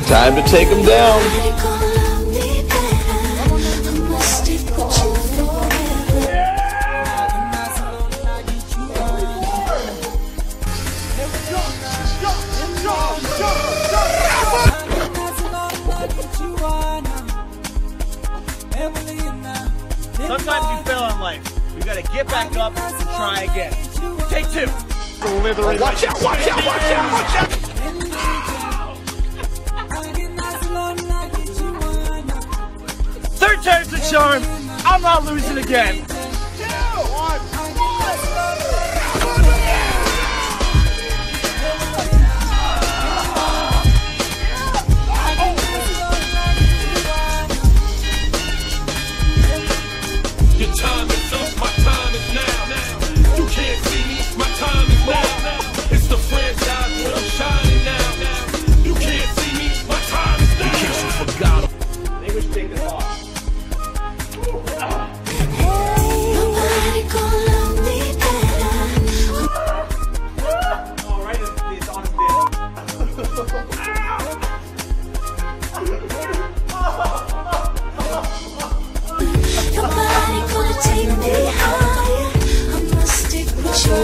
Time to take him down. Sometimes you fail in life. You gotta get back up and try again. Take two. Watch out, watch out, watch out, watch out. Third time's the charm. I'm not losing again. Your time is up, my time is now. You can't see me, my time is now. It's the franchise where I'm shining now. You can't see me, my time is now. In case you forgot. They wish they could off. Nobody gonna love me better. Oh, right, it's on his bed. Nobody gonna take me higher. I'ma stick with you.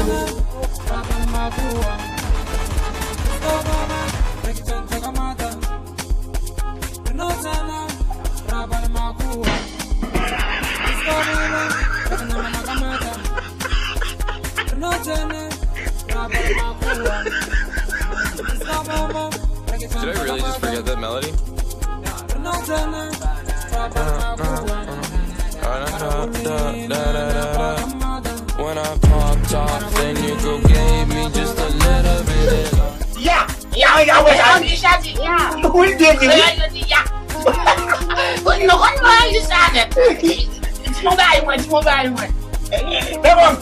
Did I really just forget that melody? When I popped off, then you go gave me just a little bit of Ja, ich hatte, ja. Hol dir die. Ja. Und noch einmal gesagt. It's mobile one. Come on.